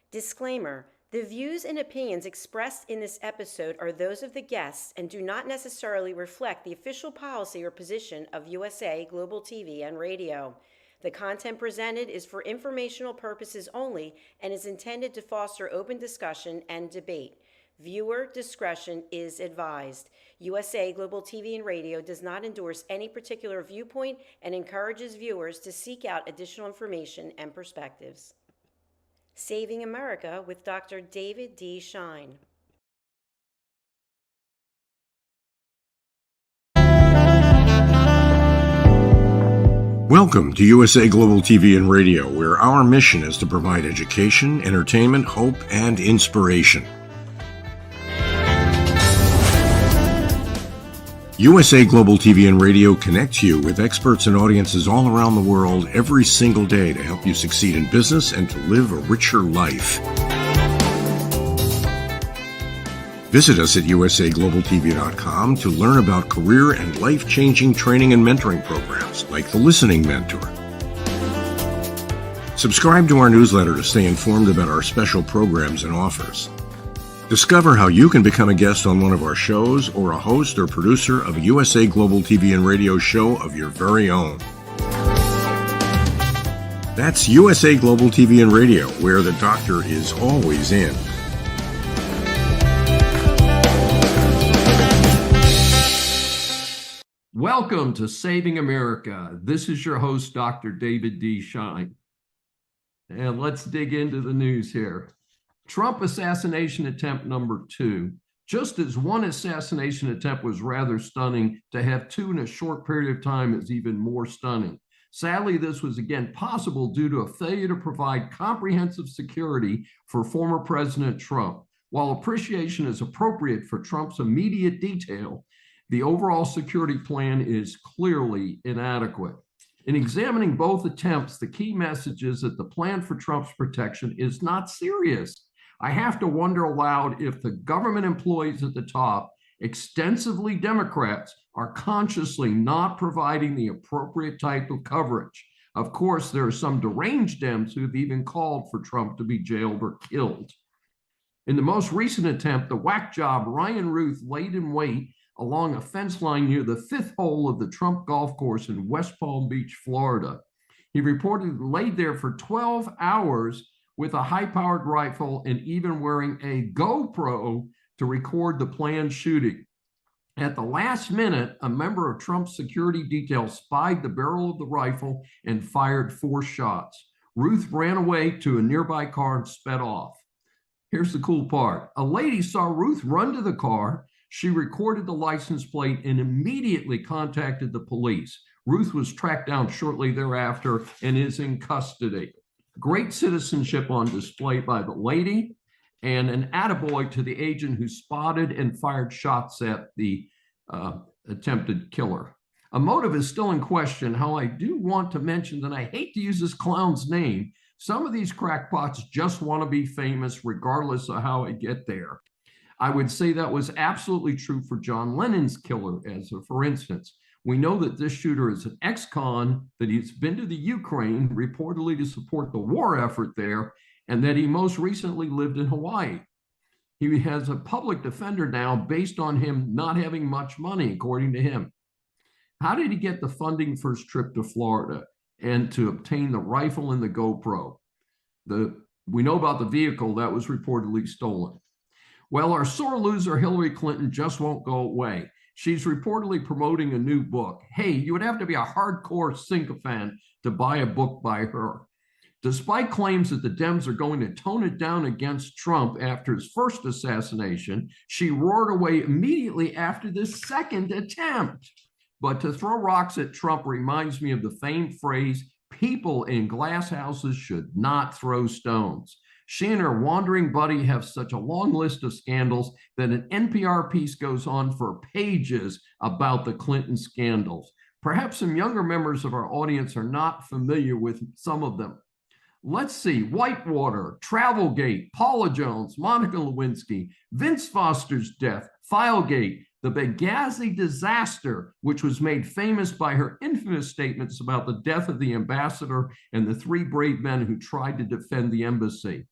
Disclaimer: the views and opinions expressed in this episode are those of the guests and do not necessarily reflect the official policy or position of USA Global TV and Radio. The content presented is for informational purposes only and is intended to foster open discussion and debate. Viewer discretion is advised. USA Global TV and Radio does not endorse any particular viewpoint and encourages viewers to seek out additional information and perspectives. Saving America with Dr. David D. Schein. Welcome to USA Global TV and Radio, where our mission is to provide education, entertainment, hope, and inspiration. USA Global TV and Radio connects you with experts and audiences all around the world every single day to help you succeed in business and to live a richer life. Visit us at usaglobaltv.com to learn about career and life-changing training and mentoring programs like the Listening Mentor. Subscribe to our newsletter to stay informed about our special programs and offers. Discover how you can become a guest on one of our shows or a host or producer of a USA Global TV and Radio show of your very own. That's USA Global TV and Radio, where the doctor is always in. Welcome to Saving America. This is your host, Dr. David D. Schein. And let's dig into the news here. Trump assassination attempt number 2. Just as one assassination attempt was rather stunning, to have 2 in a short period of time is even more stunning. Sadly, this was again possible due to a failure to provide comprehensive security for former President Trump. While appreciation is appropriate for Trump's immediate detail, the overall security plan is clearly inadequate. In examining both attempts, the key message is that the plan for Trump's protection is not serious. I have to wonder aloud if the government employees at the top, extensively Democrats, are consciously not providing the appropriate type of coverage. Of course, there are some deranged Dems who have even called for Trump to be jailed or killed. In the most recent attempt, the whack job Ryan Ruth laid in wait along a fence line near the 5th hole of the Trump golf course in West Palm Beach, Florida. He reportedly laid there for 12 hours with a high-powered rifle and even wearing a GoPro to record the planned shooting. At the last minute, a member of Trump's security detail spied the barrel of the rifle and fired 4 shots. Ruth ran away to a nearby car and sped off. Here's the cool part. A lady saw Ruth run to the car. She recorded the license plate and immediately contacted the police. Ruth was tracked down shortly thereafter and is in custody. Great citizenship on display by the lady, and an attaboy to the agent who spotted and fired shots at the attempted killer. A motive is still in question. How I do want to mention that I hate to use this clown's name. Some of these crackpots just want to be famous regardless of how I get there. I would say that was absolutely true for John Lennon's killer, for instance. We know that this shooter is an ex-con, that he's been to the Ukraine, reportedly to support the war effort there, and that he most recently lived in Hawaii. He has a public defender now based on him not having much money, according to him. How did he get the funding for his trip to Florida and to obtain the rifle and the GoPro? We know about the vehicle that was reportedly stolen. Well, our sore loser Hillary Clinton just won't go away. She's reportedly promoting a new book. Hey, you would have to be a hardcore sycophant to buy a book by her. Despite claims that the Dems are going to tone it down against Trump after his first assassination, she roared away immediately after this second attempt. But to throw rocks at Trump reminds me of the famed phrase, people in glass houses should not throw stones. She and her wandering buddy have such a long list of scandals that an NPR piece goes on for pages about the Clinton scandals. Perhaps some younger members of our audience are not familiar with some of them. Let's see, Whitewater, Travelgate, Paula Jones, Monica Lewinsky, Vince Foster's death, Filegate, the Benghazi disaster, which was made famous by her infamous statements about the death of the ambassador and the 3 brave men who tried to defend the embassy.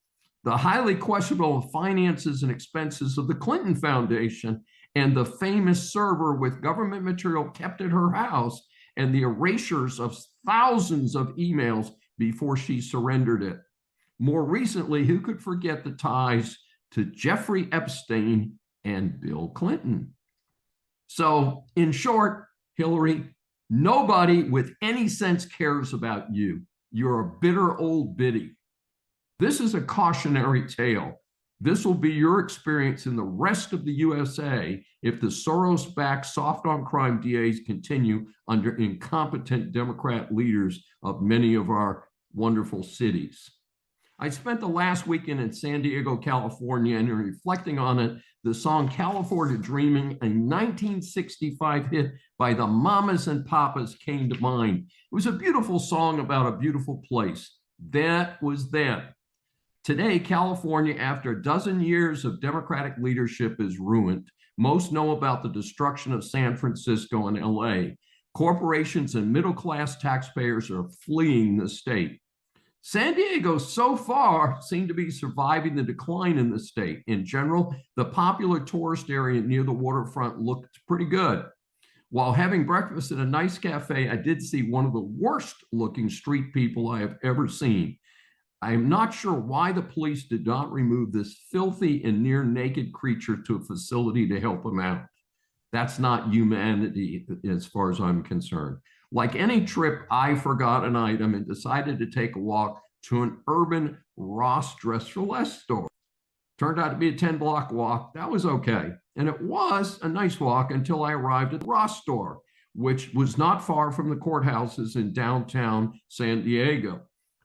the highly questionable finances and expenses of the Clinton Foundation, and the famous server with government material kept at her house, and the erasures of thousands of emails before she surrendered it. More recently, who could forget the ties to Jeffrey Epstein and Bill Clinton? So, in short, Hillary, nobody with any sense cares about you. You're a bitter old biddy. This is a cautionary tale. This will be your experience in the rest of the USA if the Soros-backed soft-on-crime DAs continue under incompetent Democrat leaders of many of our wonderful cities. I spent the last weekend in San Diego, California, and in reflecting on it, the song California Dreaming, a 1965 hit by the Mamas and Papas, came to mind. It was a beautiful song about a beautiful place. That was then. Today, California, after a dozen years of Democratic leadership, is ruined. Most know about the destruction of San Francisco and LA. Corporations and middle-class taxpayers are fleeing the state. San Diego, so far, seemed to be surviving the decline in the state. In general, the popular tourist area near the waterfront looked pretty good. While having breakfast at a nice cafe, I did see one of the worst-looking street people I have ever seen. I am not sure why the police did not remove this filthy and near-naked creature to a facility to help him out. That's not humanity as far as I'm concerned. Like any trip, I forgot an item and decided to take a walk to an urban Ross Dress for Less store. Turned out to be a 10-block walk. That was okay. And it was a nice walk until I arrived at the Ross store, which was not far from the courthouses in downtown San Diego.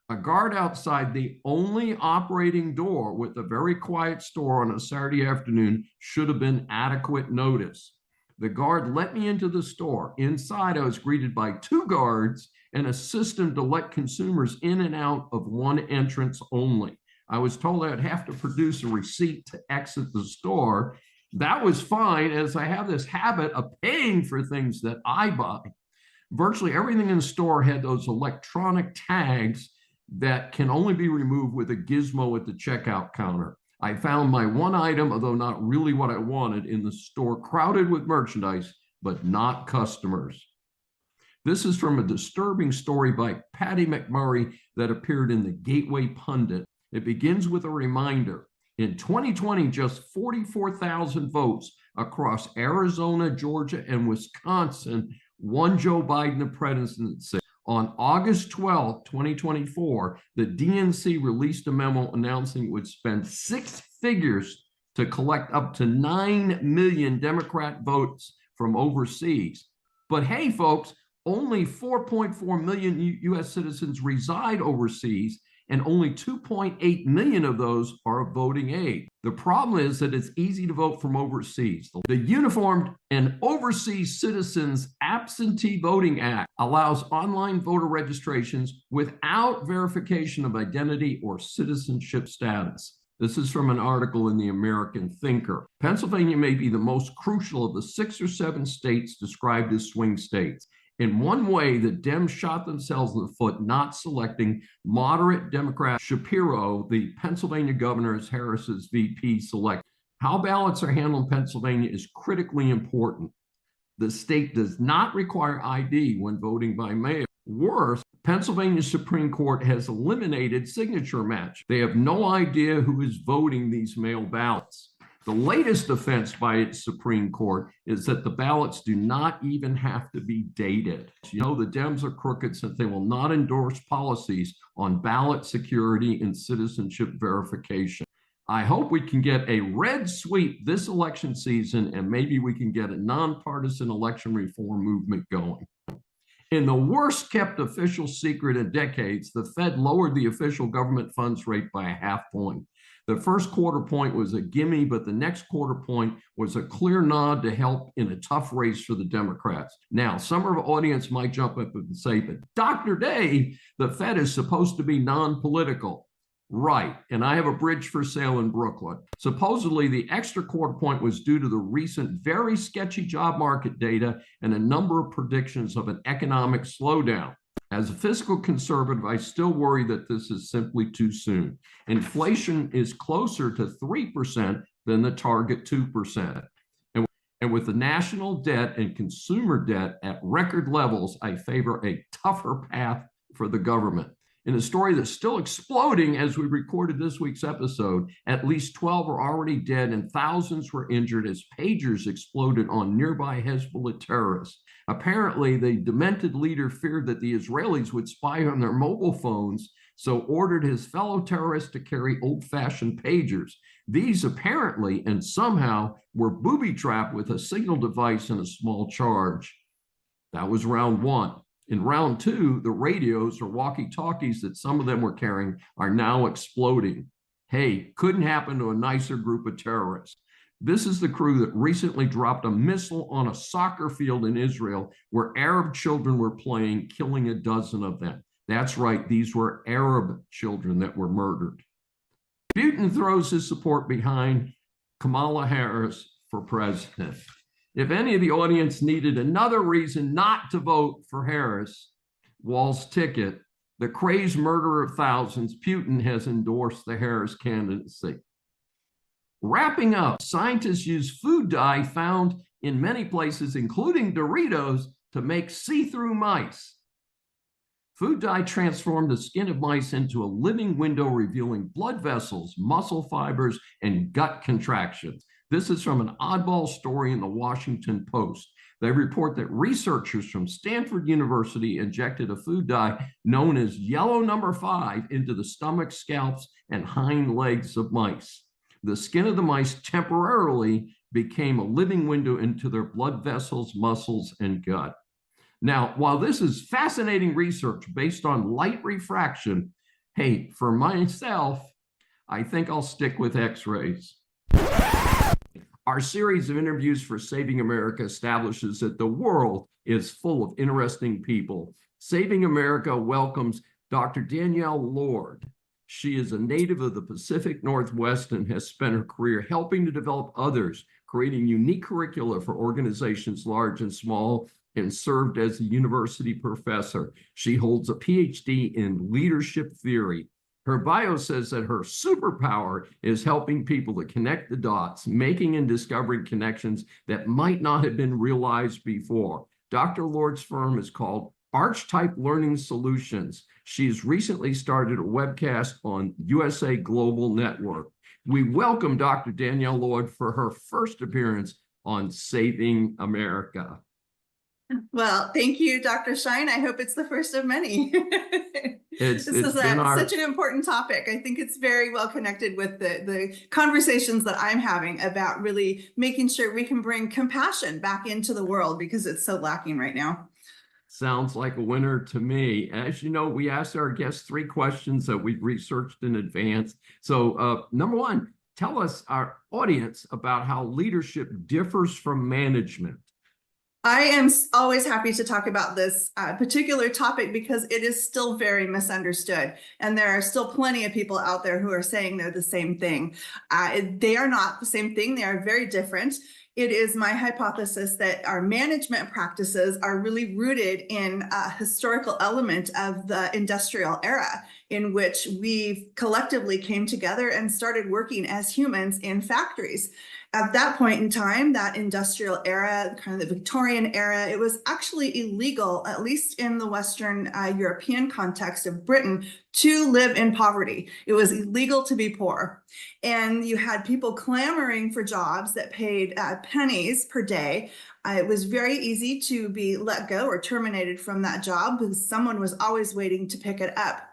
A guard outside the only operating door with a very quiet store on a Saturday afternoon should have been adequate notice. The guard let me into the store. Inside, I was greeted by 2 guards and a system to let consumers in and out of one entrance only. I was told I'd have to produce a receipt to exit the store. That was fine, as I have this habit of paying for things that I buy. Virtually everything in the store had those electronic tags that can only be removed with a gizmo at the checkout counter. I found my one item, although not really what I wanted, in the store crowded with merchandise, but not customers. This is from a disturbing story by Patty McMurray that appeared in the Gateway Pundit. It begins with a reminder. In 2020, just 44,000 votes across Arizona, Georgia, and Wisconsin won Joe Biden the presidency. On August 12, 2024, the DNC released a memo announcing it would spend 6 figures to collect up to 9 million Democrat votes from overseas. But hey, folks, only 4.4 million U.S. citizens reside overseas, and only 2.8 million of those are of voting age. The problem is that it's easy to vote from overseas. The Uniformed and Overseas Citizens Absentee Voting Act allows online voter registrations without verification of identity or citizenship status. This is from an article in the American Thinker. Pennsylvania may be the most crucial of the 6 or 7 states described as swing states. In one way, the Dems shot themselves in the foot not selecting moderate Democrat Shapiro, the Pennsylvania governor, as Harris's VP select. How ballots are handled in Pennsylvania is critically important. The state does not require ID when voting by mail. Worse, Pennsylvania Supreme Court has eliminated signature match. They have no idea who is voting these mail ballots. The latest offense by its Supreme Court is that the ballots do not even have to be dated. You know, the Dems are crooked since they will not endorse policies on ballot security and citizenship verification. I hope we can get a red sweep this election season, and maybe we can get a nonpartisan election reform movement going. In the worst kept official secret in decades, the Fed lowered the official government funds rate by a half point. The first quarter point was a gimme, but the next quarter point was a clear nod to help in a tough race for the Democrats. Now, some of our audience might jump up and say, but Dr. Day, the Fed is supposed to be non-political. Right, and I have a bridge for sale in Brooklyn. Supposedly, the extra quarter point was due to the recent very sketchy job market data and a number of predictions of an economic slowdown. As a fiscal conservative, I still worry that this is simply too soon. Inflation is closer to 3% than the target 2%. And with the national debt and consumer debt at record levels, I favor a tougher path for the government. In a story that's still exploding as we recorded this week's episode, at least 12 are already dead and thousands were injured as pagers exploded on nearby Hezbollah terrorists. Apparently, the demented leader feared that the Israelis would spy on their mobile phones, so ordered his fellow terrorists to carry old-fashioned pagers. These apparently and somehow were booby-trapped with a signal device and a small charge. That was round one. In round two, the radios or walkie-talkies that some of them were carrying are now exploding. Hey, couldn't happen to a nicer group of terrorists. This is the crew that recently dropped a missile on a soccer field in Israel where Arab children were playing, killing a dozen of them. That's right, these were Arab children that were murdered. Putin throws his support behind Kamala Harris for president. If any of the audience needed another reason not to vote for Harris, Wall's ticket, the crazed murderer of thousands, Putin has endorsed the Harris candidacy. Wrapping up, scientists use food dye found in many places, including Doritos, to make see-through mice. Food dye transformed the skin of mice into a living window revealing blood vessels, muscle fibers, and gut contractions. This is from an oddball story in the Washington Post. They report that researchers from Stanford University injected a food dye known as yellow number 5 into the stomach, scalps, and hind legs of mice. The skin of the mice temporarily became a living window into their blood vessels, muscles, and gut. Now, while this is fascinating research based on light refraction, hey, for myself, I think I'll stick with X-rays. Our series of interviews for Saving America establishes that the world is full of interesting people. Saving America welcomes Dr. Danielle Lord. She is a native of the Pacific Northwest and has spent her career helping to develop others, creating unique curricula for organizations large and small, and served as a university professor. She holds a PhD in leadership theory. Her bio says that her superpower is helping people to connect the dots, making and discovering connections that might not have been realized before. Dr. Lord's firm is called Archetype Learning Solutions. She's recently started a webcast on USA Global Network. We welcome Dr. Danielle Lord for her first appearance on Saving America. Well, thank you, Dr. Schein. I hope it's the first of many. This is such an important topic. I think it's very well connected with the conversations that I'm having about really making sure we can bring compassion back into the world because it's so lacking right now. Sounds like a winner to me. As you know, we asked our guests 3 questions that we've researched in advance. So number one, tell us, our audience, about how leadership differs from management. I am always happy to talk about this particular topic because it is still very misunderstood. And there are still plenty of people out there who are saying they're the same thing. They are not the same thing. They are very different. It is my hypothesis that our management practices are really rooted in a historical element of the industrial era in which we collectively came together and started working as humans in factories. At that point in time, that industrial era, kind of the Victorian era, it was actually illegal, at least in the Western European context of Britain, to live in poverty. It was illegal to be poor. And you had people clamoring for jobs that paid pennies per day. It was very easy to be let go or terminated from that job because someone was always waiting to pick it up.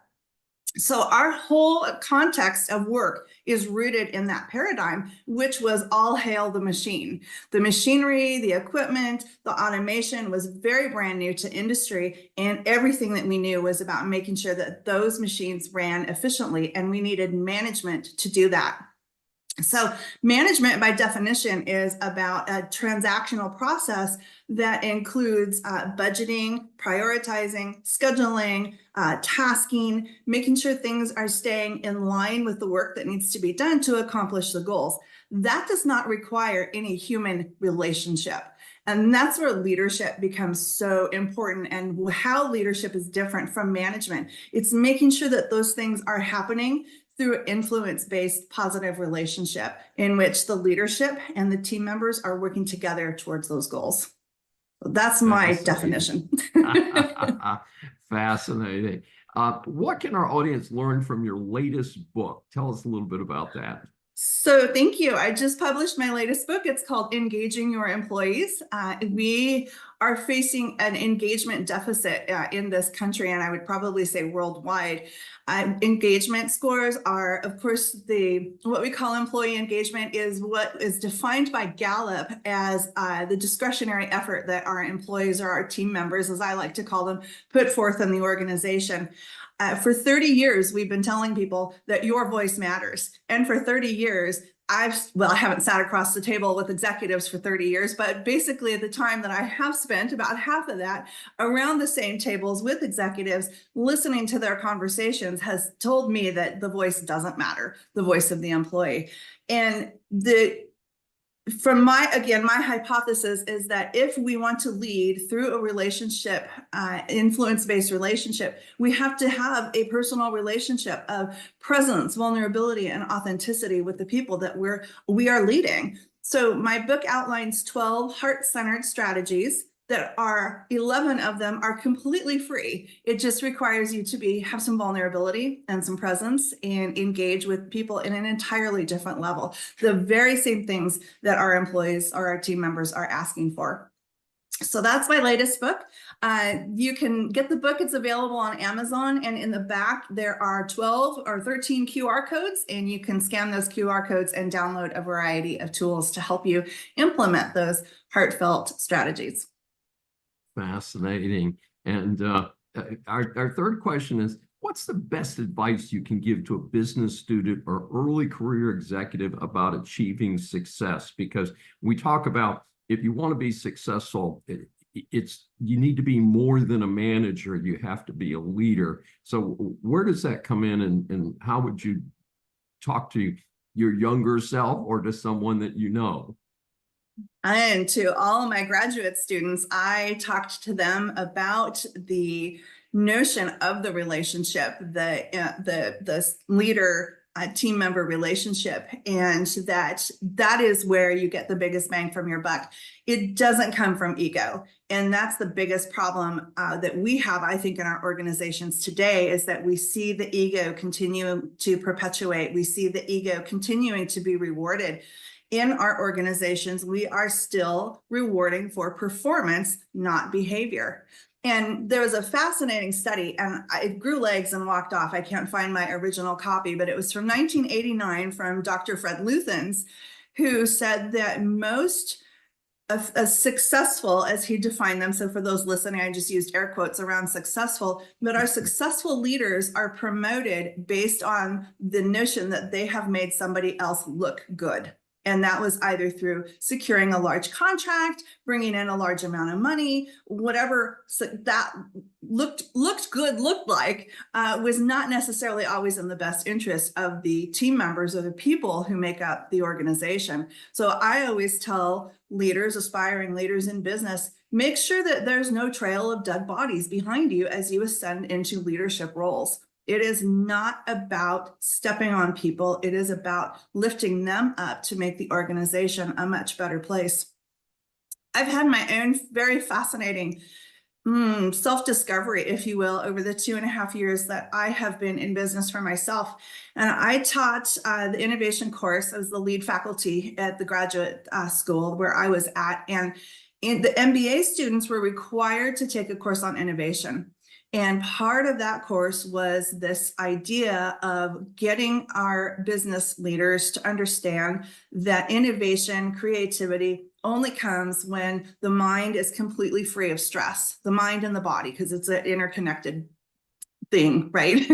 So our whole context of work is rooted in that paradigm, which was all hail the machine. The machinery, the equipment, the automation was very brand new to industry, and everything that we knew was about making sure that those machines ran efficiently, and we needed management to do that. So management, by definition, is about a transactional process that includes budgeting, prioritizing, scheduling, tasking, making sure things are staying in line with the work that needs to be done to accomplish the goals. That does not require any human relationship. And that's where leadership becomes so important, and how leadership is different from management. It's making sure that those things are happening through an influence-based positive relationship in which the leadership and the team members are working together towards those goals. That's my definition. Fascinating. What can our audience learn from your latest book? Tell us a little bit about that. So thank you. I just published my latest book. It's called Engaging Your Employees. We are facing an engagement deficit in this country, and I would probably say worldwide. Engagement scores are, of course, what we call employee engagement is what is defined by Gallup as the discretionary effort that our employees, or our team members, as I like to call them, put forth in the organization. For 30 years, we've been telling people that your voice matters. And for 30 years, I haven't sat across the table with executives for 30 years, but basically at the time that I have spent, about half of that around the same tables with executives, listening to their conversations, has told me that the voice doesn't matter, the voice of the employee. And from my hypothesis is that if we want to lead through a relationship, influence-based relationship, we have to have a personal relationship of presence, vulnerability, and authenticity with the people that we are leading. So my book outlines 12 heart-centered strategies that are 11 of them are completely free. It just requires you to have some vulnerability and some presence and engage with people in an entirely different level. The very same things that our employees or our team members are asking for. So that's my latest book. You can get the book. It's available on Amazon, and in the back there are 12 or 13 QR codes, and you can scan those QR codes and download a variety of tools to help you implement those heartfelt strategies. Fascinating. And our third question is, what's the best advice you can give to a business student or early career executive about achieving success? Because we talk about, if you want to be successful, you need to be more than a manager. You have to be a leader. So where does that come in, and how would you talk to your younger self or to someone that you know? And to all of my graduate students, I talked to them about the notion of the relationship, the leader team member relationship, and that is where you get the biggest bang from your buck. It doesn't come from ego. And that's the biggest problem that we have, I think, in our organizations today, is that we see the ego continue to perpetuate. We see the ego continuing to be rewarded. In our organizations, we are still rewarding for performance, not behavior. And there was a fascinating study, and it grew legs and walked off. I can't find my original copy, but it was from 1989 from Dr. Fred Luthans, who said that most as successful, as he defined them, so for those listening, I just used air quotes around successful, but our successful leaders are promoted based on the notion that they have made somebody else look good. And that was either through securing a large contract, bringing in a large amount of money, whatever that looked like was not necessarily always in the best interest of the team members or the people who make up the organization. So I always tell leaders, aspiring leaders in business, make sure that there's no trail of dead bodies behind you as you ascend into leadership roles. It is not about stepping on people. It is about lifting them up to make the organization a much better place. I've had my own very fascinating self-discovery, if you will, over the 2.5 years that I have been in business for myself. And I taught the innovation course. I was the lead faculty at the graduate school where I was at. And the MBA students were required to take a course on innovation. And part of that course was this idea of getting our business leaders to understand that innovation, creativity only comes when the mind is completely free of stress, the mind and the body, because it's an interconnected thing, right?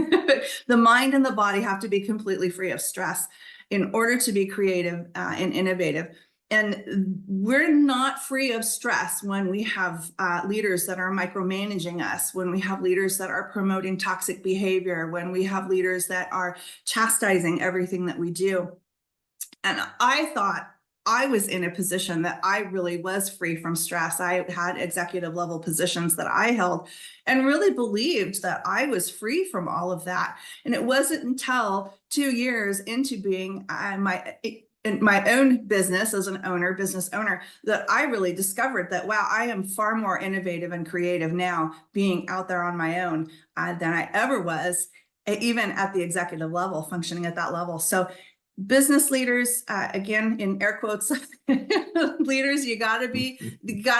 The mind and the body have to be completely free of stress in order to be creative and innovative. And we're not free of stress when we have leaders that are micromanaging us, when we have leaders that are promoting toxic behavior, when we have leaders that are chastising everything that we do. And I thought I was in a position that I really was free from stress. I had executive level positions that I held and really believed that I was free from all of that. And it wasn't until 2 years into being in my own business as an business owner, that I really discovered that, wow, I am far more innovative and creative now being out there on my own than I ever was, even at the executive level, functioning at that level. So business leaders, again, in air quotes, leaders, you got to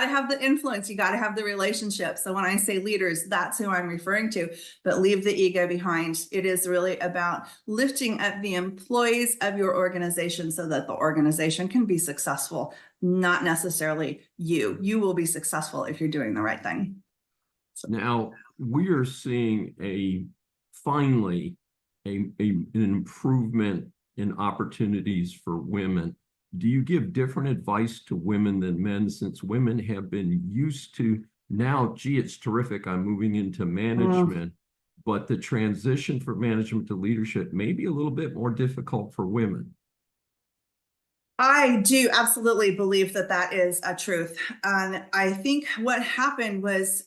have the influence, you got to have the relationship. So when I say leaders, that's who I'm referring to, but leave the ego behind. It is really about lifting up the employees of your organization so that the organization can be successful, not necessarily you. You will be successful if you're doing the right thing. Now, we are seeing finally an improvement in opportunities for women. Do you give different advice to women than men, since women have been used to now, gee, it's terrific, I'm moving into management, but the transition from management to leadership may be a little bit more difficult for women? I do absolutely believe that that is a truth. And I think what happened was,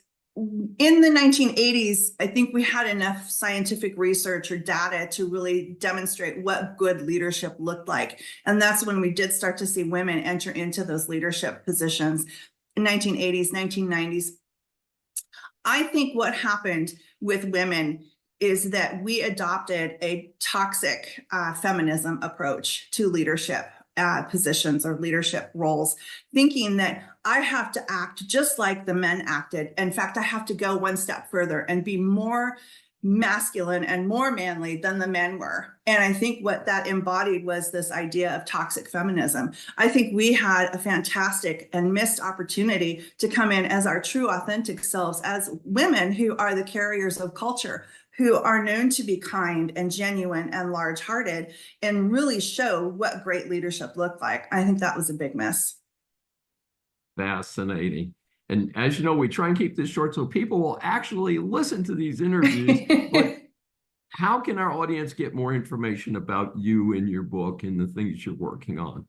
in the 1980s, I think we had enough scientific research or data to really demonstrate what good leadership looked like. And that's when we did start to see women enter into those leadership positions in 1980s, 1990s. I think what happened with women is that we adopted a toxic feminism approach to leadership positions or leadership roles, thinking that I have to act just like the men acted. In fact, I have to go one step further and be more masculine and more manly than the men were. And I think what that embodied was this idea of toxic feminism. I think we had a fantastic and missed opportunity to come in as our true, authentic selves, as women who are the carriers of culture, who are known to be kind and genuine and large-hearted, and really show what great leadership looked like. I think that was a big miss. Fascinating. And as you know, we try and keep this short so people will actually listen to these interviews. But how can our audience get more information about you and your book and the things you're working on?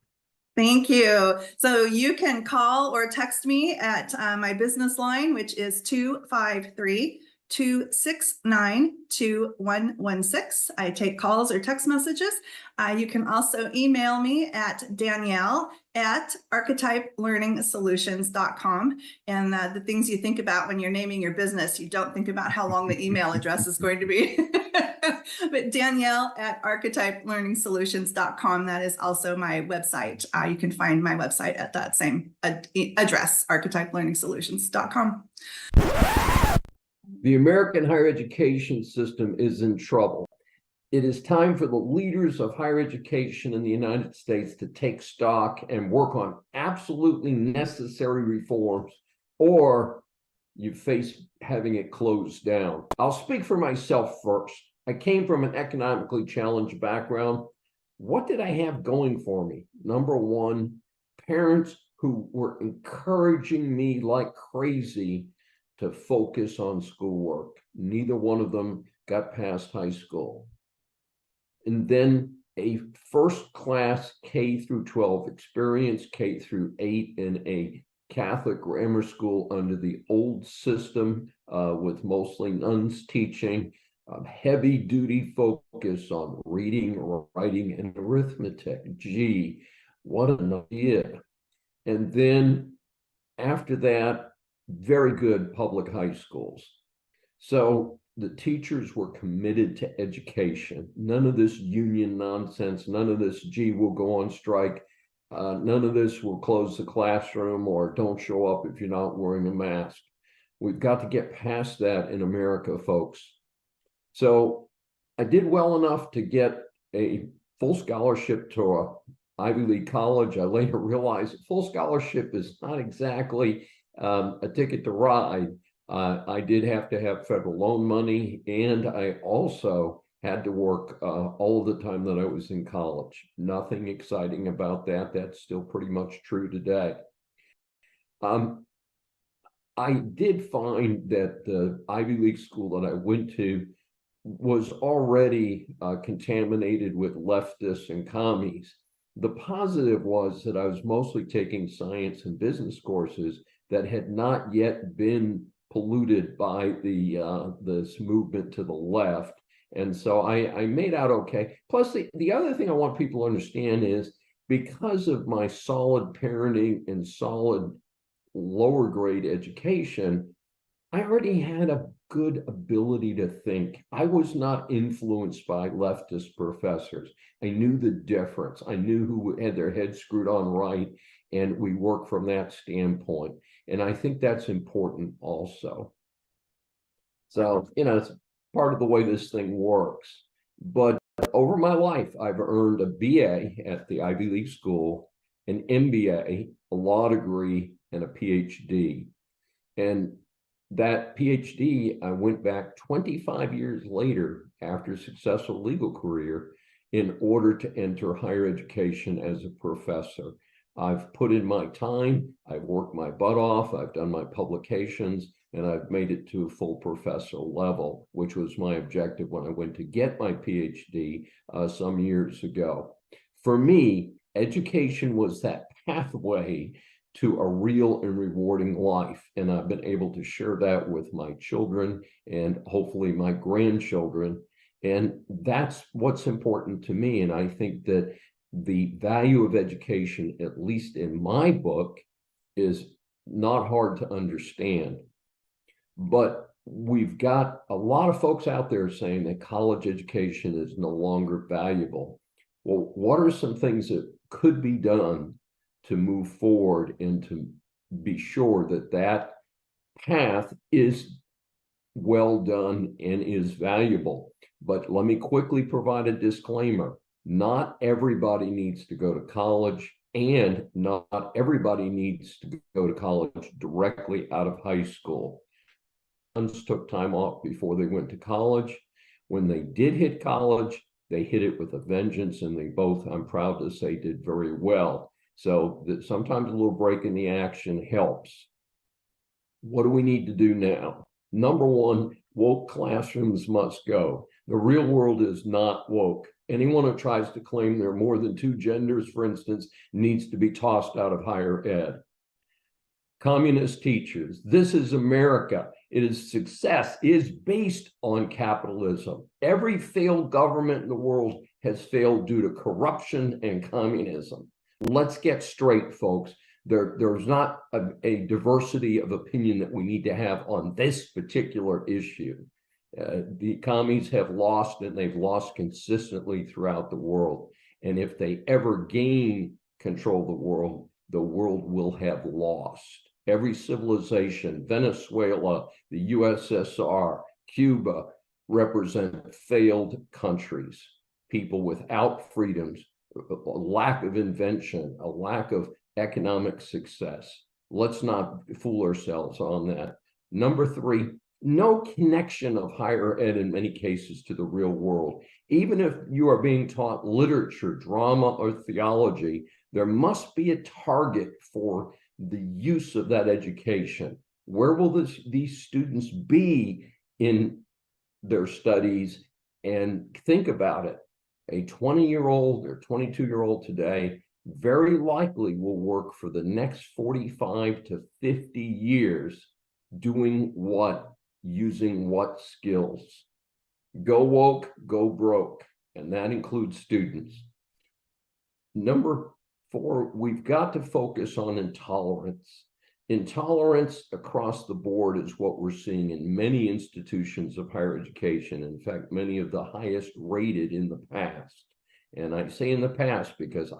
Thank you. So you can call or text me at my business line, which is 253-269-2116. I take calls or text messages. You can also email me at Danielle@archetypelearningsolutions.com. And the things you think about when you're naming your business, you don't think about how long the email address is going to be. But Danielle@archetypelearningsolutions.com. That is also my website. You can find my website at that same address, archetypelearningsolutions.com. The American higher education system is in trouble. It is time for the leaders of higher education in the United States to take stock and work on absolutely necessary reforms, or you face having it closed down. I'll speak for myself first. I came from an economically challenged background. What did I have going for me? Number one, parents who were encouraging me like crazy to focus on schoolwork. Neither one of them got past high school. And then a first-class K through 12 experience, K through 8 in a Catholic grammar school under the old system with mostly nuns teaching, heavy-duty focus on reading, writing, and arithmetic. Gee, what an idea. And then after that, very good public high schools. So the teachers were committed to education. None of this union nonsense, none of this, gee, we'll go on strike. None of this will close the classroom or don't show up if you're not wearing a mask. We've got to get past that in America, folks. So I did well enough to get a full scholarship to an Ivy League college. I later realized full scholarship is not exactly a ticket to ride. I did have to have federal loan money, and I also had to work all the time that I was in college. Nothing exciting about that. That's still pretty much true today. I did find that the Ivy League school that I went to was already contaminated with leftists and commies. The positive was that I was mostly taking science and business courses that had not yet been polluted by this movement to the left. And so I made out okay. Plus, the other thing I want people to understand is because of my solid parenting and solid lower grade education, I already had a good ability to think. I was not influenced by leftist professors. I knew the difference. I knew who had their heads screwed on right, and we work from that standpoint. And I think that's important also. So, it's part of the way this thing works. But over my life, I've earned a BA at the Ivy League school, an MBA, a law degree, and a PhD. And that PhD, I went back 25 years later after a successful legal career in order to enter higher education as a professor. I've put in my time, I've worked my butt off, I've done my publications, and I've made it to a full professor level, which was my objective when I went to get my PhD some years ago. For me, education was that pathway to a real and rewarding life. And I've been able to share that with my children and hopefully my grandchildren. And that's what's important to me. And I think that the value of education, at least in my book, is not hard to understand. But we've got a lot of folks out there saying that college education is no longer valuable. Well, what are some things that could be done to move forward and to be sure that that path is well done and is valuable? But let me quickly provide a disclaimer. Not everybody needs to go to college, and not everybody needs to go to college directly out of high school. Sons took time off before they went to college. When they did hit college, they hit it with a vengeance, and they both, I'm proud to say, did very well. So that sometimes a little break in the action helps. What do we need to do now? Number one, woke classrooms must go. The real world is not woke. Anyone who tries to claim there are more than two genders, for instance, needs to be tossed out of higher ed. Communist teachers, this is America. It is success is based on capitalism. Every failed government in the world has failed due to corruption and communism. Let's get straight, folks. There's not a diversity of opinion that we need to have on this particular issue. The commies have lost, and they've lost consistently throughout the world. And if they ever gain control of the world will have lost. Every civilization, Venezuela, the USSR, Cuba, represent failed countries, people without freedoms, a lack of invention, a lack of economic success. Let's not fool ourselves on that. Number three, no connection of higher ed in many cases to the real world. Even if you are being taught literature, drama, or theology, there must be a target for the use of that education. Where will these students be in their studies? And think about it. A 20-year-old or 22-year-old today very likely will work for the next 45 to 50 years doing what, using what skills. Go woke, go broke, and that includes students. Number four, we've got to focus on intolerance. Intolerance across the board is what we're seeing in many institutions of higher education. In fact, many of the highest rated in the past. And I say in the past because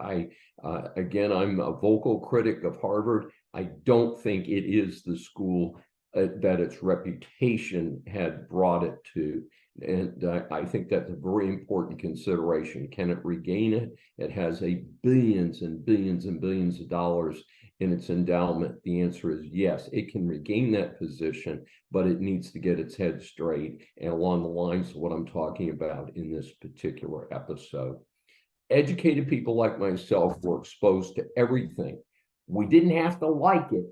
again, I'm a vocal critic of Harvard. I don't think it is the school that its reputation had brought it to. And I think that's a very important consideration. Can it regain it? It has billions and billions and billions of dollars in its endowment. The answer is yes, it can regain that position, but it needs to get its head straight and along the lines of what I'm talking about in this particular episode. Educated people like myself were exposed to everything. We didn't have to like it,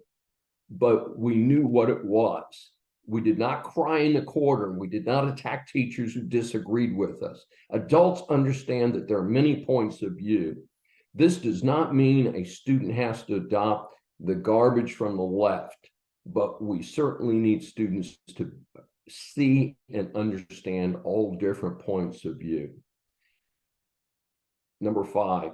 but we knew what it was. We did not cry in the corner. We did not attack teachers who disagreed with us. Adults understand that there are many points of view. This does not mean a student has to adopt the garbage from the left, but we certainly need students to see and understand all different points of view. Number 5,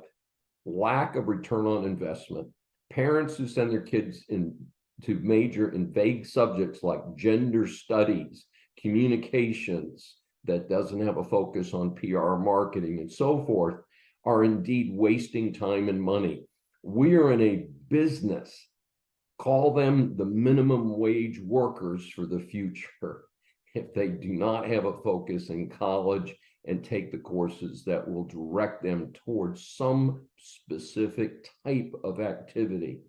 lack of return on investment. Parents who send their kids to major in vague subjects like gender studies, communications, that doesn't have a focus on PR marketing and so forth, are indeed wasting time and money. We are in a business. Call them the minimum wage workers for the future if they do not have a focus in college and take the courses that will direct them towards some specific type of activity.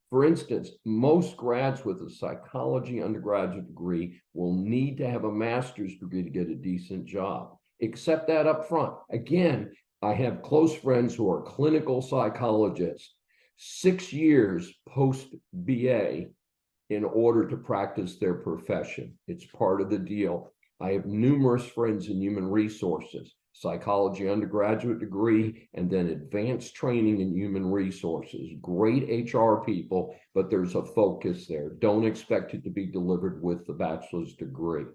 For instance, most grads with a psychology undergraduate degree will need to have a master's degree to get a decent job. Accept that up front. Again, I have close friends who are clinical psychologists, 6 years post-BA in order to practice their profession. It's part of the deal. I have numerous friends in human resources, psychology undergraduate degree, and then advanced training in human resources. Great HR people, but there's a focus there. Don't expect it to be delivered with the bachelor's degree.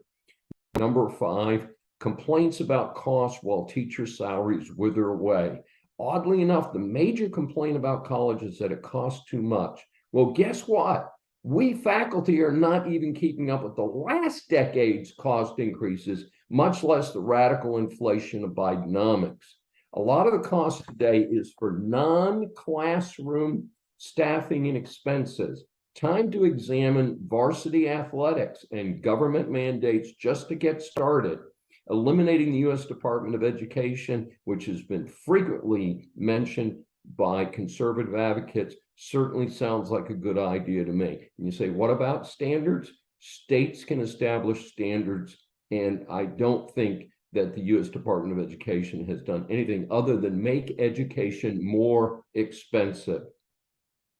Number 5, complaints about costs while teacher salaries wither away. Oddly enough, the major complaint about college is that it costs too much. Well, guess what? We faculty are not even keeping up with the last decade's cost increases, much less the radical inflation of Bidenomics. A lot of the cost today is for non-classroom staffing and expenses. Time to examine varsity athletics and government mandates just to get started. Eliminating the U.S. Department of Education, which has been frequently mentioned by conservative advocates, certainly sounds like a good idea to me. And you say, what about standards? States can establish standards, and I don't think that the U.S. Department of Education has done anything other than make education more expensive.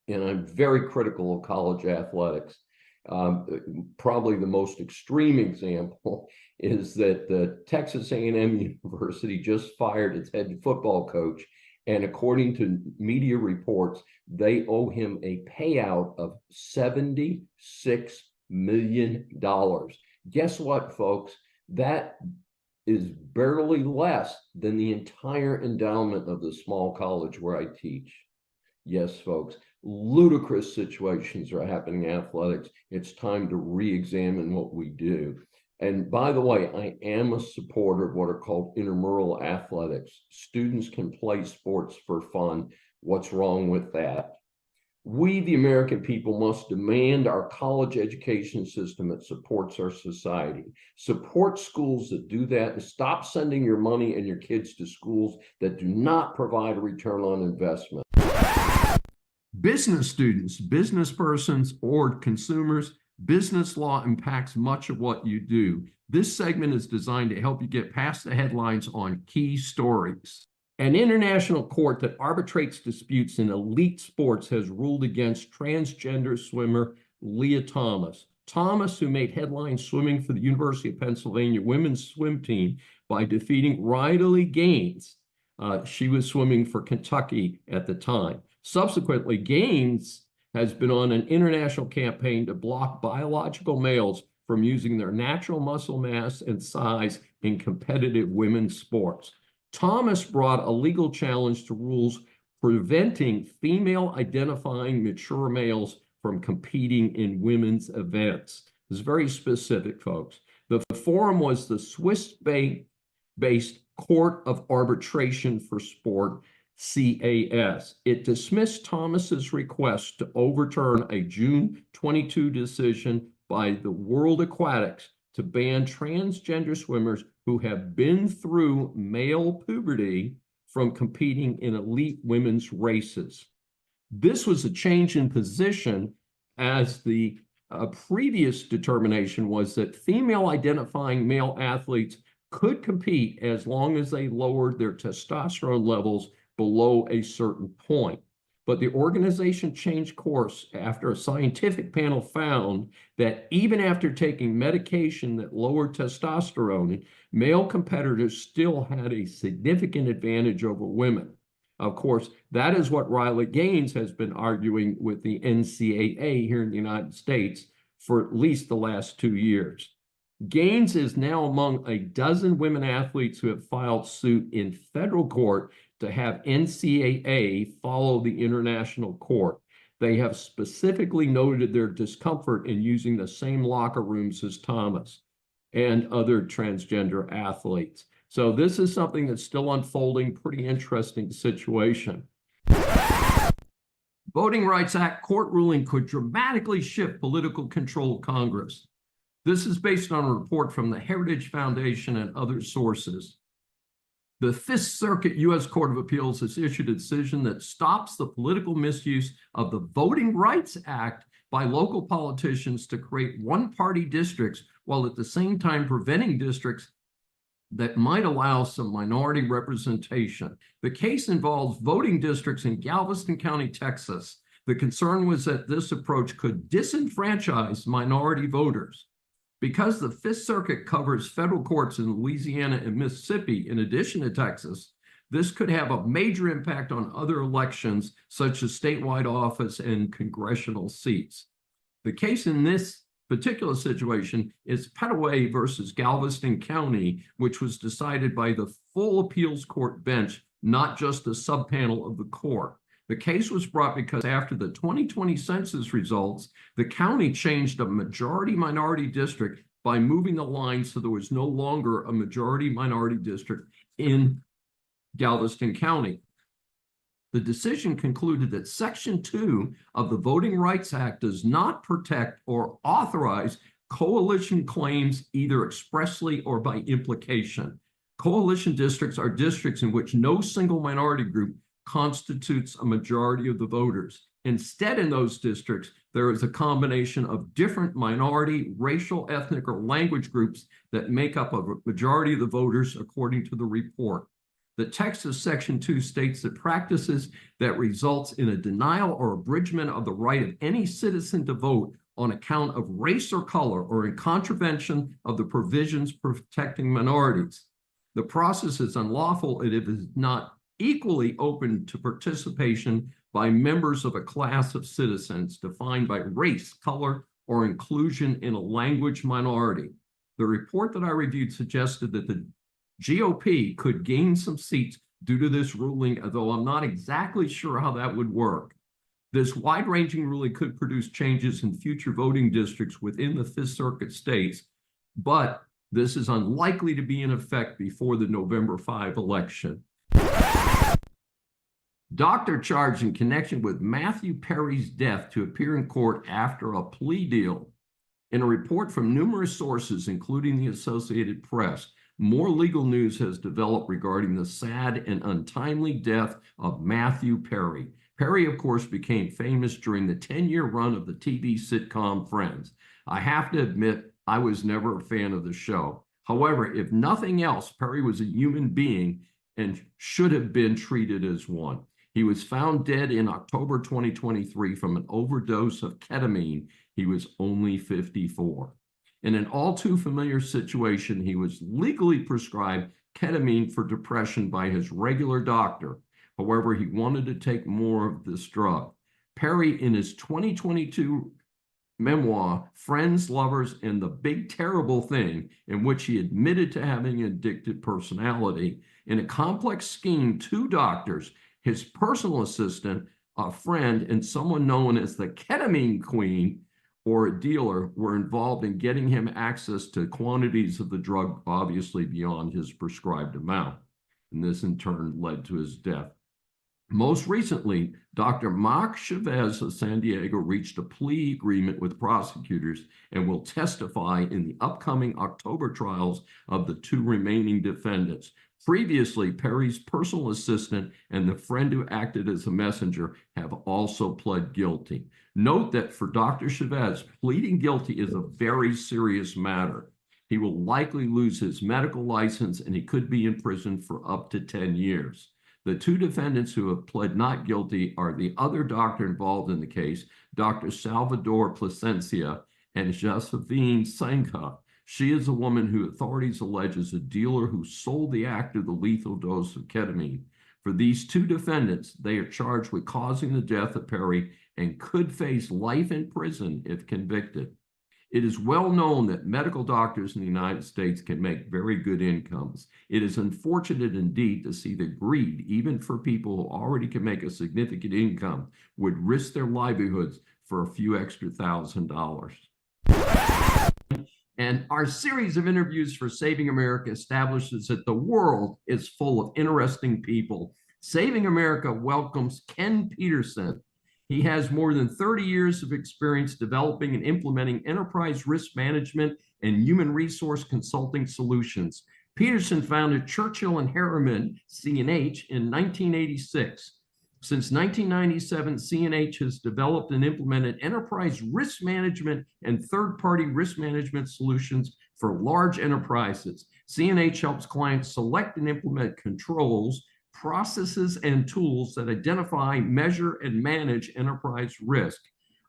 And I'm very critical of college athletics. Probably the most extreme example is that the Texas A&M University just fired its head football coach, and according to media reports, they owe him a payout of $76 million. Guess what, folks? That is barely less than the entire endowment of the small college where I teach. Yes, folks, ludicrous situations are happening in athletics. It's time to re-examine what we do. And by the way, I am a supporter of what are called intramural athletics. Students can play sports for fun. What's wrong with that? We, the American people, must demand our college education system that supports our society. Support schools that do that, and stop sending your money and your kids to schools that do not provide a return on investment. Business students, business persons, or consumers, business law impacts much of what you do. This segment is designed to help you get past the headlines on key stories. An international court that arbitrates disputes in elite sports has ruled against transgender swimmer Leah Thomas. Thomas, who made headlines swimming for the University of Pennsylvania women's swim team by defeating Riley Gaines. She was swimming for Kentucky at the time. Subsequently, Gaines has been on an international campaign to block biological males from using their natural muscle mass and size in competitive women's sports. Thomas brought a legal challenge to rules preventing female-identifying mature males from competing in women's events. It's very specific, folks. The forum was the Swiss-based Court of Arbitration for Sport, CAS. It dismissed Thomas's request to overturn a June 22 decision by the World Aquatics to ban transgender swimmers who have been through male puberty from competing in elite women's races. This was a change in position, as the previous determination was that female-identifying male athletes could compete as long as they lowered their testosterone levels below a certain point. But the organization changed course after a scientific panel found that even after taking medication that lowered testosterone, male competitors still had a significant advantage over women. Of course, that is what Riley Gaines has been arguing with the NCAA here in the United States for at least the last 2 years. Gaines is now among a dozen women athletes who have filed suit in federal court to have NCAA follow the international court. They have specifically noted their discomfort in using the same locker rooms as Thomas and other transgender athletes. So this is something that's still unfolding, pretty interesting situation. Voting Rights Act court ruling could dramatically shift political control of Congress. This is based on a report from the Heritage Foundation and other sources. The Fifth Circuit U.S. Court of Appeals has issued a decision that stops the political misuse of the Voting Rights Act by local politicians to create one-party districts, while at the same time preventing districts that might allow some minority representation. The case involves voting districts in Galveston County, Texas. The concern was that this approach could disenfranchise minority voters. Because the Fifth Circuit covers federal courts in Louisiana and Mississippi, in addition to Texas, this could have a major impact on other elections, such as statewide office and congressional seats. The case in this particular situation is Petaway versus Galveston County, which was decided by the full appeals court bench, not just a subpanel of the court. The case was brought because after the 2020 census results, the county changed a majority-minority district by moving the line so there was no longer a majority-minority district in Galveston County. The decision concluded that Section 2 of the Voting Rights Act does not protect or authorize coalition claims either expressly or by implication. Coalition districts are districts in which no single minority group constitutes a majority of the voters. Instead, in those districts, there is a combination of different minority, racial, ethnic, or language groups that make up a majority of the voters, according to the report. The text of Section 2 states that practices that results in a denial or abridgment of the right of any citizen to vote on account of race or color or in contravention of the provisions protecting minorities. The process is unlawful if it is not equally open to participation by members of a class of citizens defined by race, color, or inclusion in a language minority. The report that I reviewed suggested that the GOP could gain some seats due to this ruling, although I'm not exactly sure how that would work. This wide-ranging ruling could produce changes in future voting districts within the Fifth Circuit states, but this is unlikely to be in effect before the November 5 election. Doctor charged in connection with Matthew Perry's death to appear in court after a plea deal. In a report from numerous sources, including the Associated Press, more legal news has developed regarding the sad and untimely death of Matthew Perry. Perry, of course, became famous during the 10-year run of the TV sitcom Friends. I have to admit, I was never a fan of the show. However, if nothing else, Perry was a human being and should have been treated as one. He was found dead in October 2023 from an overdose of ketamine. He was only 54. In an all too familiar situation, he was legally prescribed ketamine for depression by his regular doctor. However, he wanted to take more of this drug. Perry, in his 2022 memoir, Friends, Lovers, and the Big Terrible Thing, in which he admitted to having an addicted personality, in a complex scheme, two doctors, his personal assistant, a friend, and someone known as the ketamine queen, or a dealer, were involved in getting him access to quantities of the drug obviously beyond his prescribed amount. And this in turn led to his death. Most recently, Dr. Mark Chavez of San Diego reached a plea agreement with prosecutors and will testify in the upcoming October trials of the two remaining defendants. Previously, Perry's personal assistant and the friend who acted as a messenger have also pled guilty. Note that for Dr. Chavez, pleading guilty is a very serious matter. He will likely lose his medical license and he could be in prison for up to 10 years. The two defendants who have pled not guilty are the other doctor involved in the case, Dr. Salvador Plasencia and Josephine Senka. She is a woman who authorities allege is a dealer who sold the actor the lethal dose of ketamine. For these two defendants, they are charged with causing the death of Perry and could face life in prison if convicted. It is well known that medical doctors in the United States can make very good incomes. It is unfortunate indeed to see that greed, even for people who already can make a significant income, would risk their livelihoods for a few extra $1,000. And our series of interviews for Saving America establishes that the world is full of interesting people. Saving America welcomes Ken Peterson. He has more than 30 years of experience developing and implementing enterprise risk management and human resource consulting solutions. Peterson founded Churchill and Harriman C&H in 1986. Since 1997, C&H has developed and implemented enterprise risk management and third-party risk management solutions for large enterprises. C&H helps clients select and implement controls, processes, and tools that identify, measure, and manage enterprise risk.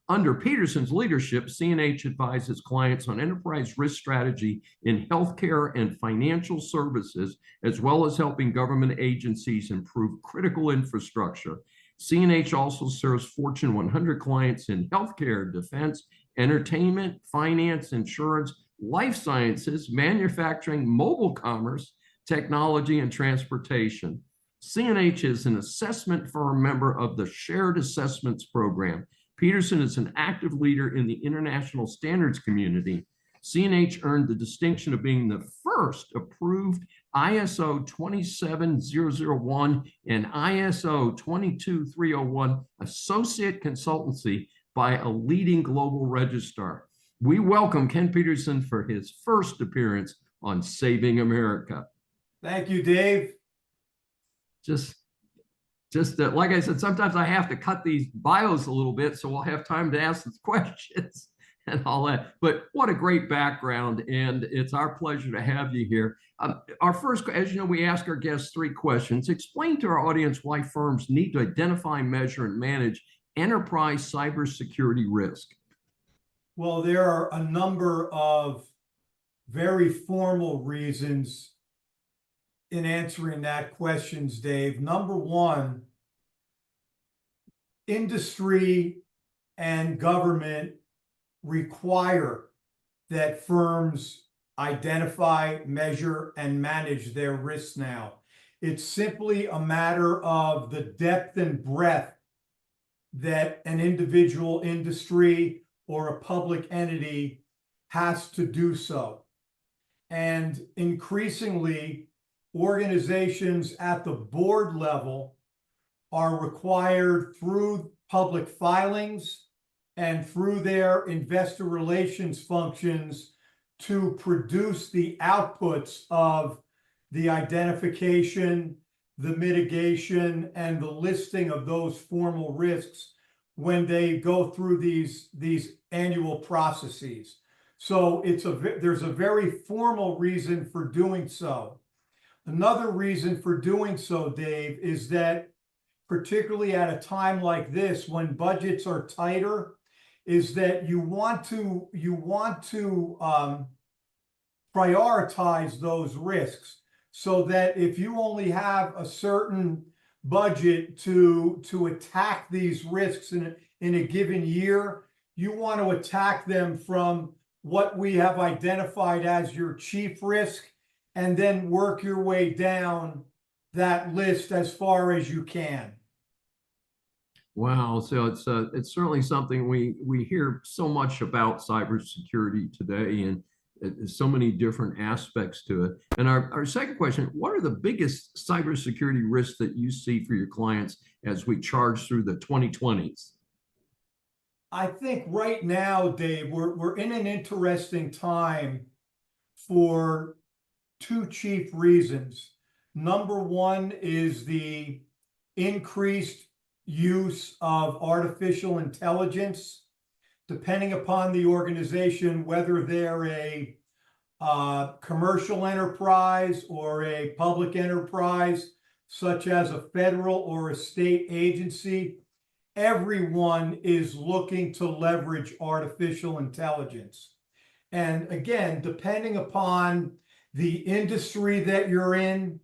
Under Peterson's leadership, C&H advises clients on enterprise risk strategy in healthcare and financial services, as well as helping government agencies improve critical infrastructure. C&H also serves Fortune 100 clients in healthcare, defense, entertainment, finance, insurance, life sciences, manufacturing, mobile commerce, technology, and transportation. C&H is an assessment firm member of the Shared Assessments Program. Peterson is an active leader in the international standards community. C&H earned the distinction of being the first approved ISO 27001 and ISO 22301 associate consultancy by a leading global registrar. We welcome Ken Peterson for his first appearance on Saving America. Thank you, Dave. Just like I said, sometimes I have to cut these bios a little bit so we'll have time to ask the questions and all that. But what a great background, and it's our pleasure to have you here. Our first, as you know, we ask our guests 3 questions. Explain to our audience why firms need to identify, measure, and manage enterprise cybersecurity risk. Well, there are a number of very formal reasons in answering that questions, Dave. Number one, industry and government require that firms identify, measure, and manage their risks now. It's simply a matter of the depth and breadth that an individual industry or a public entity has to do so. And increasingly, organizations at the board level are required through public filings and through their investor relations functions to produce the outputs of the identification, the mitigation, and the listing of those formal risks when they go through these annual processes. So there's a very formal reason for doing so. Another reason for doing so, Dave, is that particularly at a time like this, when budgets are tighter, is that you want to prioritize those risks, so that if you only have a certain budget to attack these risks in a given year, you want to attack them from what we have identified as your chief risk, and then work your way down that list as far as you can. Wow, so it's certainly something we hear so much about cybersecurity today, and there's so many different aspects to it. And our second question, what are the biggest cybersecurity risks that you see for your clients as we charge through the 2020s? I think right now, Dave, we're in an interesting time for 2 chief reasons. Number one is the increased use of artificial intelligence, depending upon the organization, whether they're a commercial enterprise or a public enterprise, such as a federal or a state agency. Everyone is looking to leverage artificial intelligence. And again, depending upon the industry that you're in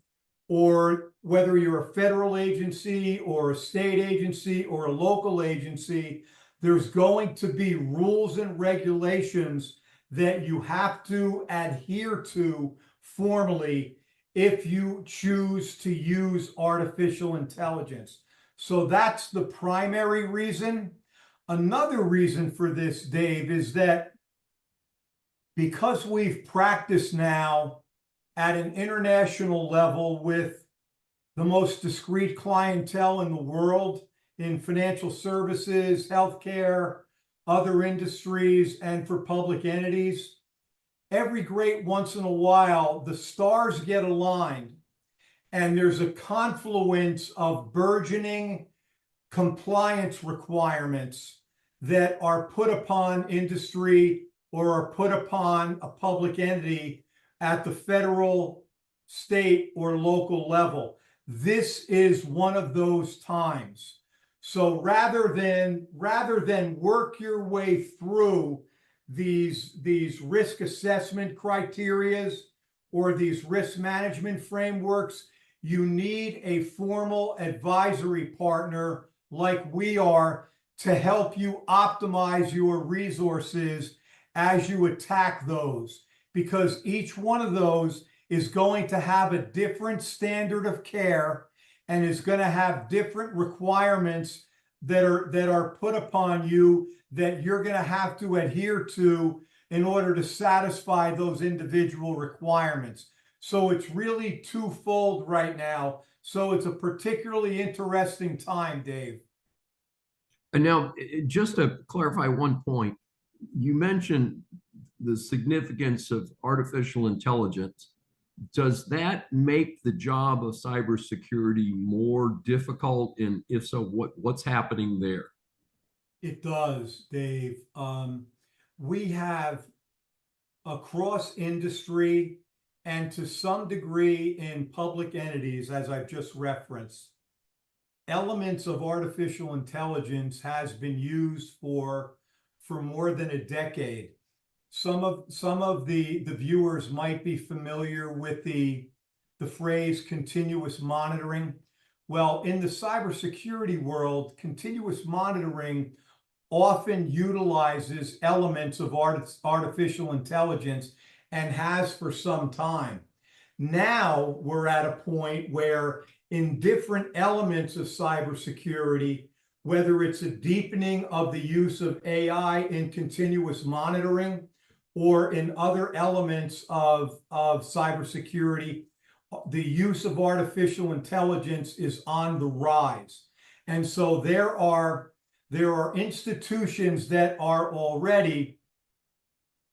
or whether you're a federal agency or a state agency or a local agency, there's going to be rules and regulations that you have to adhere to formally if you choose to use artificial intelligence. So that's the primary reason. Another reason for this, Dave, is that because we've practiced now at an international level with the most discreet clientele in the world in financial services, healthcare, other industries, and for public entities, every great once in a while, the stars get aligned and there's a confluence of burgeoning compliance requirements that are put upon industry or are put upon a public entity at the federal, state, or local level. This is one of those times. So rather than work your way through these risk assessment criterias or these risk management frameworks, you need a formal advisory partner like we are to help you optimize your resources as you attack those, because each one of those is going to have a different standard of care and is going to have different requirements that are put upon you that you're going to have to adhere to in order to satisfy those individual requirements. So it's really twofold right now. So it's a particularly interesting time, Dave. And now, just to clarify one point, you mentioned the significance of artificial intelligence. Does that make the job of cybersecurity more difficult? And if so, what's happening there? It does, Dave. We have across industry and to some degree in public entities, as I've just referenced, elements of artificial intelligence has been used for more than a decade. Some of the viewers might be familiar with the phrase continuous monitoring. Well, in the cybersecurity world, continuous monitoring often utilizes elements of artificial intelligence and has for some time. Now we're at a point where in different elements of cybersecurity, whether it's a deepening of the use of AI in continuous monitoring or in other elements of cybersecurity, the use of artificial intelligence is on the rise. And so there are institutions that are already,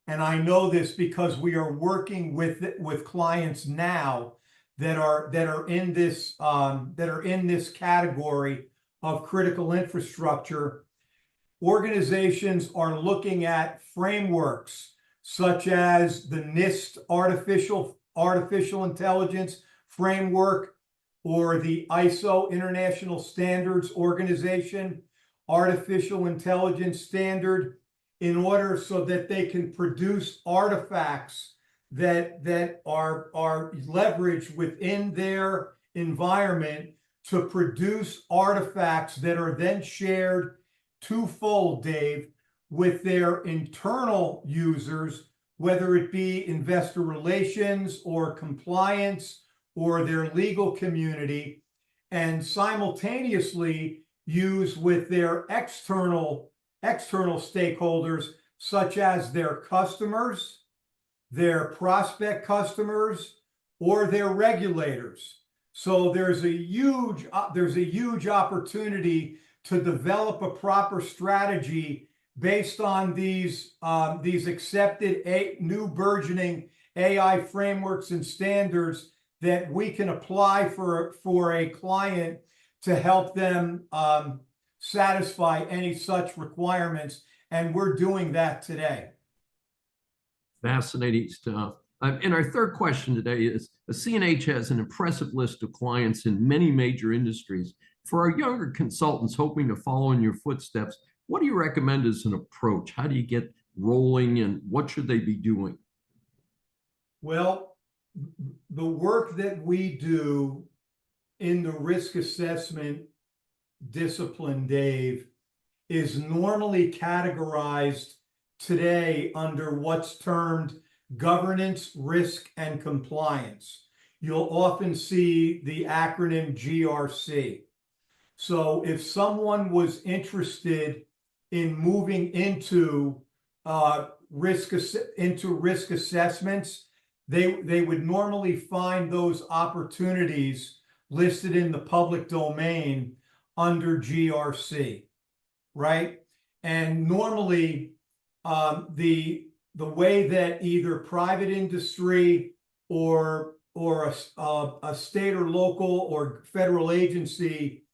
and I know this because we are working with clients now that are in this category of critical infrastructure. Organizations are looking at frameworks such as the NIST artificial intelligence framework or the ISO International Standards Organization artificial intelligence standard in order so that they can produce artifacts that are leveraged within their environment to produce artifacts that are then shared twofold, Dave, with their internal users, whether it be investor relations or compliance or their legal community, and simultaneously use with their external stakeholders, such as their customers, their prospect customers, or their regulators. So there's a huge opportunity to develop a proper strategy based on these accepted new burgeoning AI frameworks and standards that we can apply for a client to help them satisfy any such requirements. And we're doing that today. Fascinating stuff. And our third question today is, CNH has an impressive list of clients in many major industries. For our younger consultants hoping to follow in your footsteps, what do you recommend as an approach? How do you get rolling and what should they be doing? Well, the work that we do in the risk assessment discipline, Dave, is normally categorized today under what's termed governance, risk, and compliance. You'll often see the acronym GRC. So if someone was interested in moving into risk assessments, they would normally find those opportunities listed in the public domain under GRC, right? And normally, the way that either private industry or a state or local or federal agency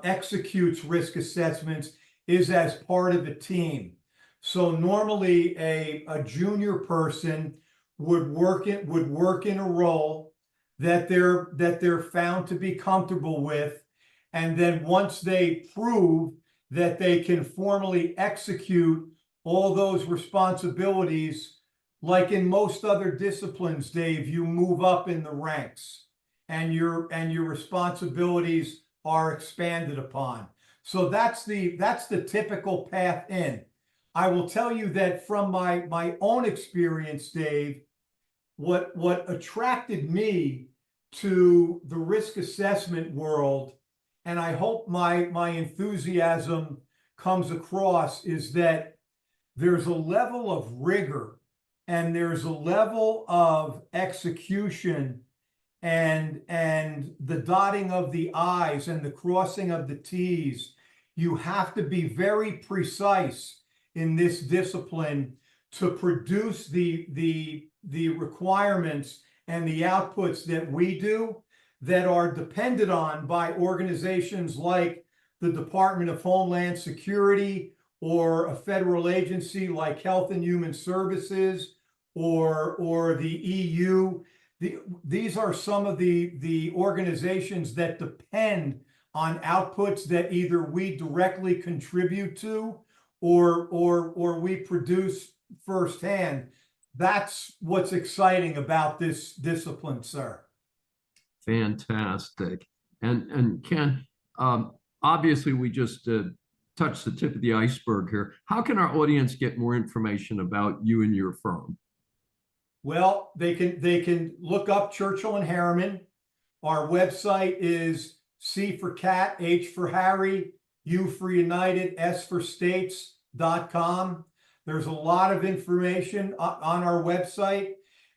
executes risk assessments is as part of a team. So normally a junior person would work in a role that they're found to be comfortable with, and then once they prove that they can formally execute all those responsibilities, like in most other disciplines, Dave, you move up in the ranks and your responsibilities are expanded upon. So that's the typical path in. I will tell you that from my own experience, Dave, what attracted me to the risk assessment world, and I hope my enthusiasm comes across, is that there's a level of rigor and there's a level of execution and the dotting of the I's and the crossing of the T's. You have to be very precise in this discipline to produce the requirements and the outputs that we do, that are depended on by organizations like the Department of Homeland Security, or a federal agency like Health and Human Services, or the EU. These are some of the organizations that depend on outputs that either we directly contribute to or we produce firsthand. That's what's exciting about this discipline, sir. Fantastic. And Ken, obviously we just touched the tip of the iceberg here. How can our audience get more information about you and your firm? Well, they can look up Churchill and Harriman. Our website is C for cat, H for Harry, U for United, S for states.com. There's a lot of information on our website.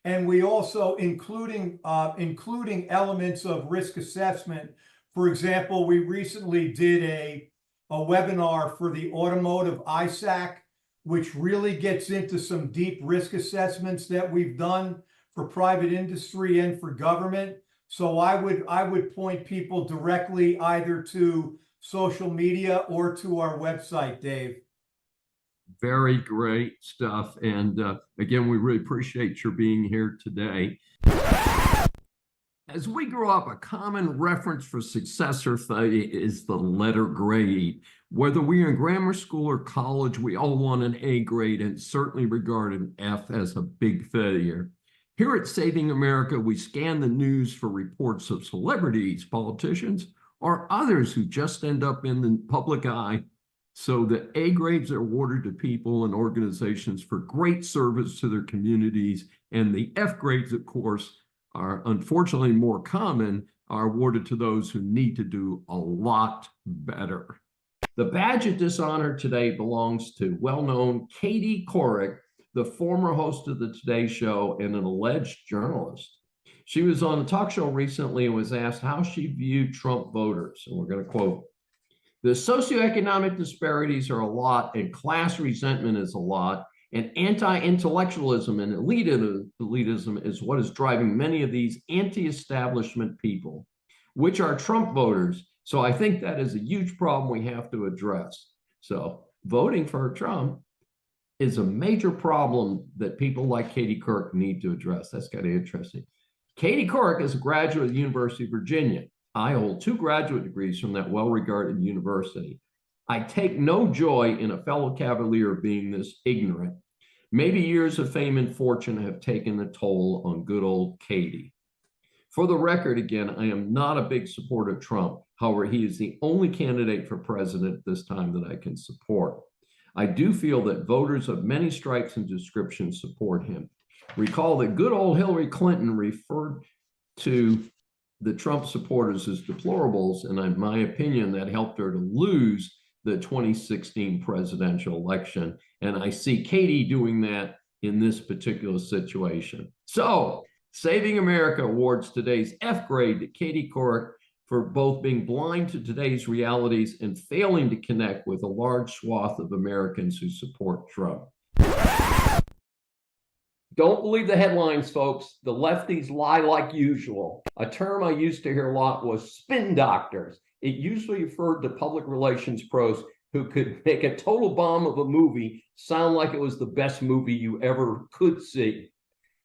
And we also, including elements of risk assessment. For example, we recently did a webinar for the automotive ISAC, which really gets into some deep risk assessments that we've done for private industry and for government. So I would point people directly either to social media or to our website, Dave. Very great stuff. And again, we really appreciate your being here today. As we grow up, a common reference for success or failure is the letter grade. Whether we are in grammar school or college, we all want an A grade and certainly regard an F as a big failure. Here at Saving America, we scan the news for reports of celebrities, politicians, or others who just end up in the public eye. So the A grades are awarded to people and organizations for great service to their communities, and the F grades, of course, are unfortunately more common, are awarded to those who need to do a lot better. The badge of dishonor today belongs to well-known Katie Couric, the former host of the Today Show and an alleged journalist. She was on a talk show recently and was asked how she viewed Trump voters. And we're going to quote, "The socioeconomic disparities are a lot, and class resentment is a lot, and anti-intellectualism and elitism is what is driving many of these anti-establishment people, which are Trump voters. So I think that is a huge problem we have to address." So voting for Trump is a major problem that people like Katie Couric need to address. That's kind of interesting. Katie Couric is a graduate of the University of Virginia. I hold 2 graduate degrees from that well-regarded university. I take no joy in a fellow Cavalier being this ignorant. Maybe years of fame and fortune have taken a toll on good old Katie. For the record, again, I am not a big supporter of Trump. However, he is the only candidate for president this time that I can support. I do feel that voters of many stripes and descriptions support him. Recall that good old Hillary Clinton referred to the Trump supporters as deplorables, and in my opinion, that helped her to lose the 2016 presidential election. And I see Katie doing that in this particular situation. So, Saving America awards today's F grade to Katie Couric for both being blind to today's realities and failing to connect with a large swath of Americans who support Trump. Don't believe the headlines, folks. The lefties lie like usual. A term I used to hear a lot was spin doctors. It usually referred to public relations pros who could make a total bomb of a movie sound like it was the best movie you ever could see.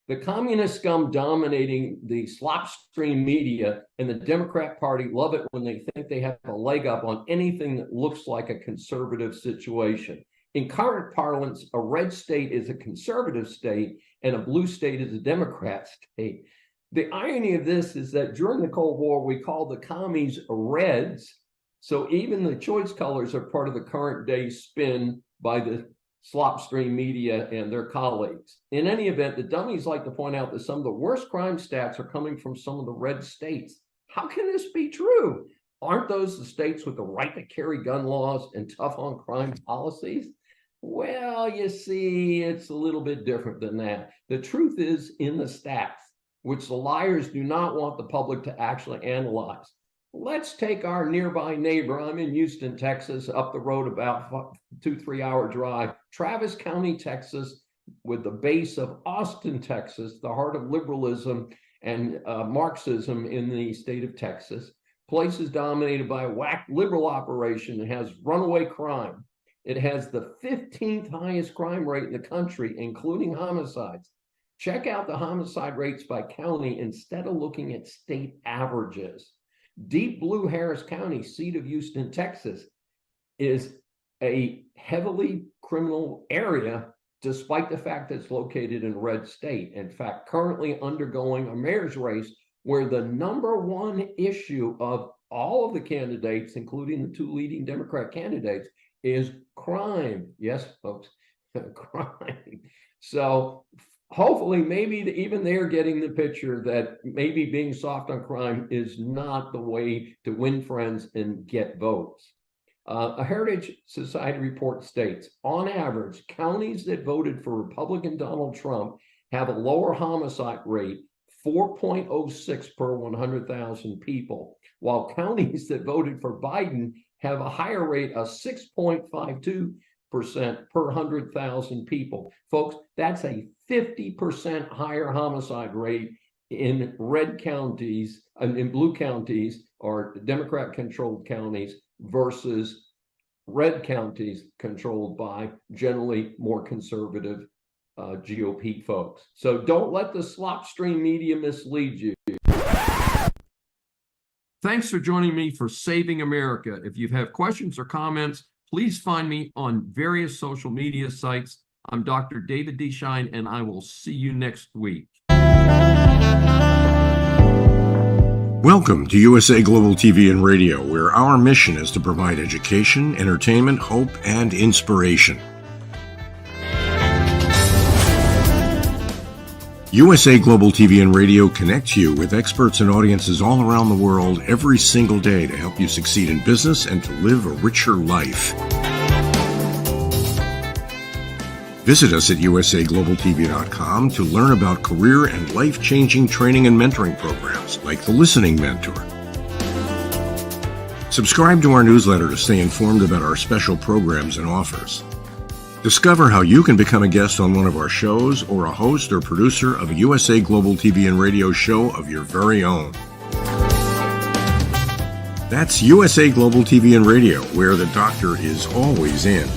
The communist scum dominating the slopstream media and the Democrat Party love it when they think they have a leg up on anything that looks like a conservative situation. In current parlance, a red state is a conservative state and a blue state is a Democrat state. The irony of this is that during the Cold War, we called the commies Reds. So even the choice colors are part of the current day spin by the slopstream media and their colleagues. In any event, the dummies like to point out that some of the worst crime stats are coming from some of the red states. How can this be true? Aren't those the states with the right to carry gun laws and tough on crime policies? Well, you see, it's a little bit different than that. The truth is in the stats, which the liars do not want the public to actually analyze. Let's take our nearby neighbor. I'm in Houston, Texas, up the road about 2-3 hour drive. Travis County, Texas, with the base of Austin, Texas, the heart of liberalism and Marxism in the state of Texas. Place is dominated by a whack liberal operation. It has runaway crime. It has the 15th highest crime rate in the country, including homicides. Check out the homicide rates by county instead of looking at state averages. Deep Blue Harris County, seat of Houston, Texas, is a heavily criminal area, despite the fact that it's located in a red state. In fact, currently undergoing a mayor's race where the number one issue of all of the candidates, including the two leading Democrat candidates, is crime. Yes, folks, crime. So hopefully, maybe even they're getting the picture that maybe being soft on crime is not the way to win friends and get votes. A Heritage Society report states, on average, counties that voted for Republican Donald Trump have a lower homicide rate, 4.06 per 100,000 people, while counties that voted for Biden have a higher rate of 6.52% per 100,000 people. Folks, that's a 50% higher homicide rate in red counties and in blue counties or Democrat-controlled counties versus red counties controlled by generally more conservative GOP folks. So don't let the slopstream media mislead you. Thanks for joining me for Saving America. If you have questions or comments, please find me on various social media sites. I'm Dr. David D. Schein, and I will see you next week. Welcome to USA Global TV and Radio, where our mission is to provide education, entertainment, hope, and inspiration. USA Global TV and Radio connects you with experts and audiences all around the world every single day to help you succeed in business and to live a richer life. Visit us at usaglobaltv.com to learn about career and life-changing training and mentoring programs like the Listening Mentor. Subscribe to our newsletter to stay informed about our special programs and offers. Discover how you can become a guest on one of our shows or a host or producer of a USA Global TV and Radio show of your very own. That's USA Global TV and Radio, where the doctor is always in.